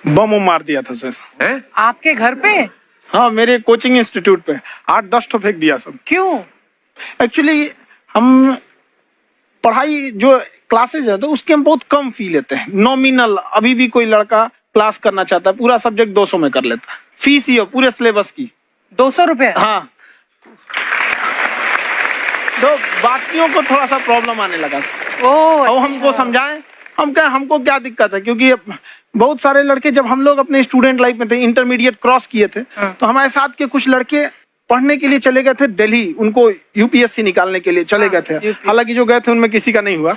बम मार दिया था सर। हैं? आपके घर पे? हाँ, मेरे कोचिंग इंस्टीट्यूट पे 8-10 तो फेंक दिया सब। क्यों? एक्चुअली हम पढ़ाई जो क्लासेज है तो उसके हम बहुत कम फी लेते हैं, नॉमिनल। अभी भी कोई लड़का क्लास करना चाहता है, पूरा सब्जेक्ट 200 में कर लेता है, फीस ही हो पूरे सिलेबस की 200 रुपए? हाँ, तो बाकियों को थोड़ा सा प्रॉब्लम आने लगा था। और हमको समझाएं, हम क्या, हमको क्या दिक्कत है, क्योंकि बहुत सारे लड़के जब हम लोग अपने स्टूडेंट लाइफ में थे, इंटरमीडिएट क्रॉस किए थे, तो हमारे साथ के कुछ लड़के पढ़ने के लिए चले गए थे दिल्ली, उनको यूपीएससी निकालने के लिए चले गए थे। हालांकि जो गए थे उनमें किसी का नहीं हुआ।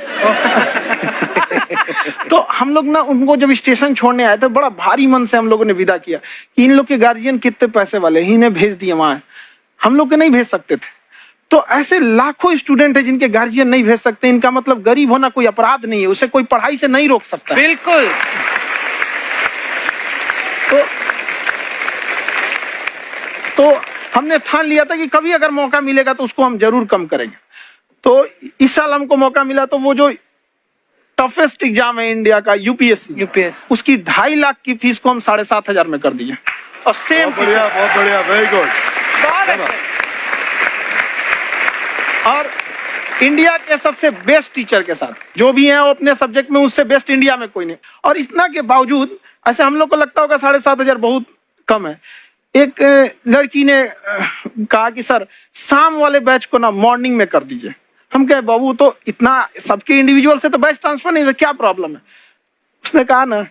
तो हम लोग ना उनको जब स्टेशन छोड़ने आए थे, बड़ा भारी मन से हम लोगों ने विदा किया कि इन लोग के गार्जियन कितने पैसे वाले, इन्हें भेज दिए वहां, हम लोग के नहीं भेज सकते थे। तो ऐसे लाखों स्टूडेंट है जिनके गार्जियन नहीं भेज सकते। इनका मतलब गरीब होना कोई अपराध नहीं है, उसे कोई पढ़ाई से नहीं रोक सकता। बिल्कुल। तो हमने ठान लिया था कि कभी अगर मौका मिलेगा तो उसको हम जरूर कम करेंगे। तो इस साल हमको मौका मिला, तो वो जो टफेस्ट एग्जाम है इंडिया का, यूपीएससी, उसकी 2.5 लाख की फीस को हम 7,500 में कर दिए। और सेम, बहुत बढ़िया, वेरी गुड। और इंडिया के सबसे बेस्ट टीचर के साथ जो भी हैं वो अपने सब्जेक्ट में उससे बेस्ट इंडिया में कोई नहीं। और इतना के बावजूद, ऐसे हम लोग को लगता होगा 7,500 बहुत कम है, एक लड़की ने कहा कि सर शाम वाले बैच को ना मॉर्निंग में कर दीजिए। हम कहे बाबू तो इतना सबके इंडिविजुअल से तो बैच ट्रांसफर नहीं, क्या प्रॉब्लम है? उसने कहा ना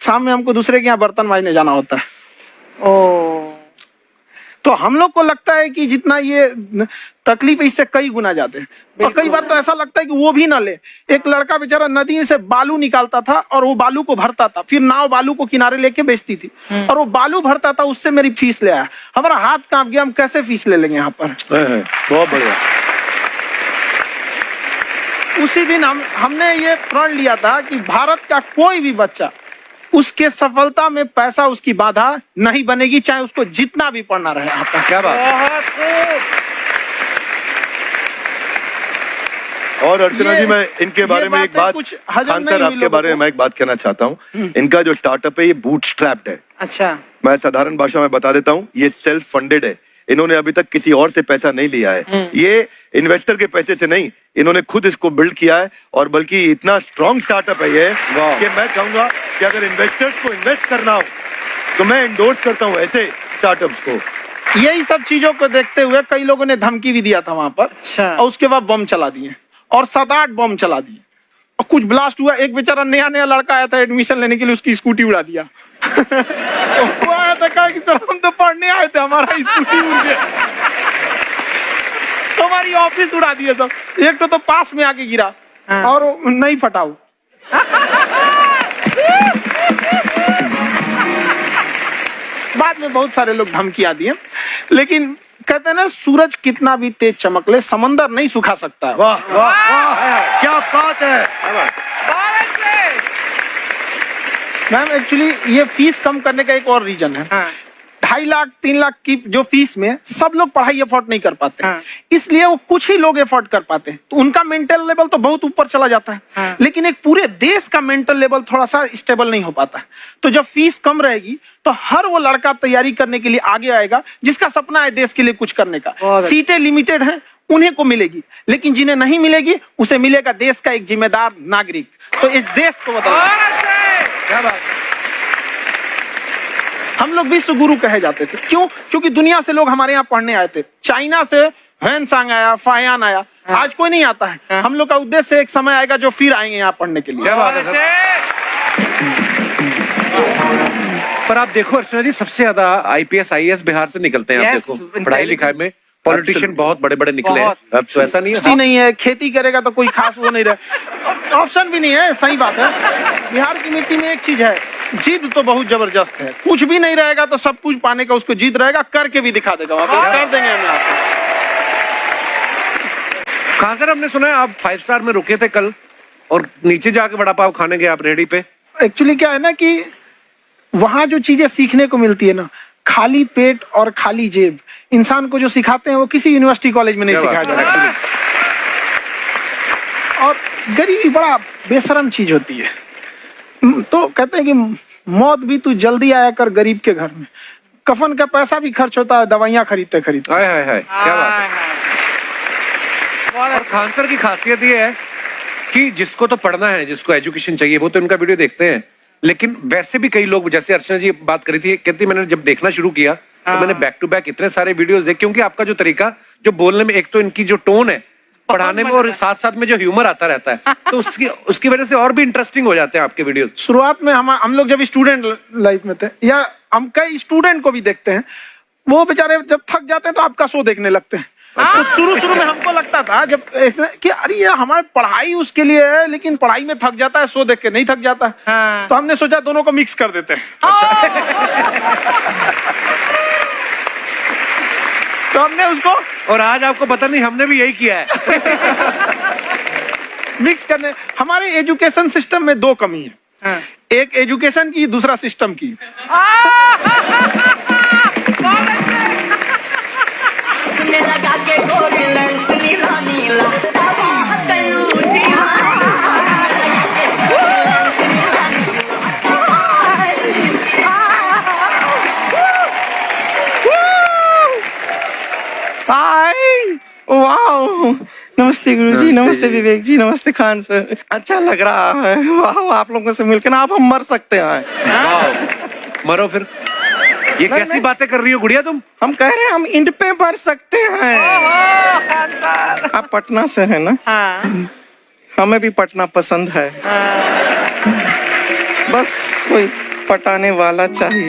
शाम में हमको दूसरे के यहाँ बर्तन मांजने जाना होता है। तो हम लोग को लगता है कि जितना ये तकलीफ इससे कई गुना ज्यादा है। और कई बार तो ऐसा लगता है कि वो भी ना ले। एक लड़का बेचारा नदी से बालू निकालता था और वो बालू को भरता था, फिर नाव बालू को किनारे लेके बेचती थी, और वो बालू भरता था, उससे मेरी फीस ले आया। हमारा हाथ कांप गया, हम कैसे फीस ले लेंगे यहाँ पर। बहुत बढ़िया। उसी दिन हमने ये प्रण लिया था कि भारत का कोई भी बच्चा, उसके सफलता में पैसा उसकी बाधा नहीं बनेगी, चाहे उसको जितना भी पढ़ना रहे। आपका क्या बात। और अर्चना जी, मैं इनके बारे में एक बात, खान सर आपके बारे में मैं एक बात कहना चाहता हूँ। इनका जो स्टार्टअप है ये बूटस्ट्रैप्ड है। अच्छा। मैं साधारण भाषा में बता देता हूँ, ये सेल्फ फंडेड है। इन्होंने अभी तक किसी और से पैसा नहीं लिया है, ये इन्वेस्टर के पैसे से नहीं, इन्होंने खुद इसको बिल्ड किया है। और बल्कि इतना स्ट्रॉन्ग स्टार्टअप है ये कि मैं चाहूंगा कि अगर इन्वेस्टर्स को इन्वेस्ट करना हो तो मैं इंडोर्स करता हूँ ऐसे स्टार्टअप्स को। यही सब चीजों को देखते हुए कई लोगों ने धमकी भी दिया था वहां पर। अच्छा। और उसके बाद बम चला दिए, और 7-8 बम चला दिए, और कुछ ब्लास्ट हुआ। एक बेचारा नया लड़का आया था एडमिशन लेने के लिए, उसकी स्कूटी उड़ा दिया। वो आया था, कहा कि सर हम तो पढ़ने आए थे, हमारा स्कूटी उड़ गया, हमारी ऑफिस उड़ा दिए सब। एक तो पास में आके गिरा और नहीं फटा वो। बाद में बहुत सारे लोग धमकियां दिए, लेकिन कहते हैं ना, सूरज कितना भी तेज चमक ले, समंदर नहीं सुखा सकता है। वाह वाह वाह, क्या बात है। मैम एक्चुअली ये फीस कम करने का एक और रीजन है। 2.5 लाख 3 लाख की जो फीस में सब लोग पढ़ाई अफोर्ड नहीं कर पाते, इसलिए वो कुछ ही लोग अफोर्ड कर पाते हैं, तो उनका मेंटल लेवल तो बहुत ऊपर चला जाता है। लेकिन एक पूरे देश का मेंटल लेवल थोड़ा सा स्टेबल नहीं हो पाता। तो जब फीस कम रहेगी तो हर वो लड़का तैयारी करने के लिए आगे आएगा जिसका सपना है देश के लिए कुछ करने का। सीटें लिमिटेड हैं, उन्हें को मिलेगी, लेकिन जिन्हें नहीं मिलेगी उसे मिलेगा देश का एक जिम्मेदार नागरिक। तो इस देश को बदलना। क्या बात। हम लोग विश्व गुरु कहे जाते थे, क्यों? क्योंकि दुनिया से लोग हमारे यहाँ पढ़ने आए थे। चाइना से ह्वेनसांग आया, फायान आया, आज कोई नहीं आता है। हम लोग का उद्देश्य एक समय आएगा जो फिर आएंगे यहाँ पढ़ने के लिए। क्या बात है। पर आप देखो अर्चना जी, सबसे ज्यादा आईपीएस आईएएस बिहार से निकलते हैं। आप देखो पढ़ाई लिखाई में पॉलिटिशियन बहुत बड़े बड़े निकले हैं। अब तो ऐसा नहीं है, नहीं है, खेती करेगा तो कोई खास वो नहीं रहे, ऑप्शन भी नहीं है। सही बात है। बिहार की मिट्टी में एक चीज है, जिद तो बहुत जबरदस्त है। कुछ भी नहीं रहेगा तो सब कुछ पाने का उसको जिद रहेगा, करके भी दिखा देगा, कर देंगे हम आपको। कहाँ सर, हमने सुना है आप 5 स्टार में रुके थे कल और नीचे जाके वड़ा पाव खाने गए आप रेडी पे। एक्चुअली क्या है ना कि वहां जो चीजें सीखने को मिलती है ना, खाली पेट और खाली जेब इंसान को जो सिखाते हैं वो किसी यूनिवर्सिटी कॉलेज में नहीं सिखाया जाता। और गरीबी बड़ा बेशरम चीज होती है। तो कहते हैं कि मौत भी तू जल्दी आया कर गरीब के घर में, कफन का पैसा भी खर्च होता है दवाइयां खरीदते खरीदते। हाय हाय हाय, क्या बात है। और खान सर की खासियत ये है कि जिसको तो पढ़ना है, जिसको एजुकेशन चाहिए, वो तो इनका वीडियो देखते हैं, लेकिन वैसे भी कई लोग, जैसे अर्चना जी बात करी थी, कहती मैंने जब देखना शुरू किया तो मैंने बैक टू बैक इतने सारे वीडियोस देखे, क्योंकि आपका जो तरीका जो बोलने में, एक तो इनकी जो टोन है पढ़ाने में, और साथ साथ में जो ह्यूमर आता रहता है, तो उसकी वजह से और भी इंटरेस्टिंग हो जाते हैं आपके वीडियो। शुरुआत में हम लोग जब स्टूडेंट लाइफ में थे, या हम कई स्टूडेंट को भी देखते हैं, वो बेचारे जब थक जाते हैं तो आपका शो देखने लगते हैं। तो शुरू में हमको लगता था जब कि अरे ये हमारी पढ़ाई उसके लिए है, लेकिन पढ़ाई में थक जाता है, शो देख के नहीं थक जाता है। तो हमने सोचा दोनों को मिक्स कर देते हैं। तो हमने उसको, और आज आपको पता नहीं हमने भी यही किया है। मिक्स करने। हमारे एजुकेशन सिस्टम में दो कमी है, एक एजुकेशन की, दूसरा सिस्टम की। लगा के गोरी लेंस नीला नीला हाय, वाह, नमस्ते गुरुजी, नमस्ते विवेक जी, नमस्ते खान सर। अच्छा लग रहा है, वाह, आप लोगों से मिलकर ना आप हम मर सकते हैं। वाह, मरो फिर। ये कैसी बातें कर रही हो गुड़िया तुम? हम कह रहे हैं हम इंड पे मर सकते हैं। आप पटना से है ना? हमें भी पटना पसंद है, बस कोई पटाने वाला चाहिए।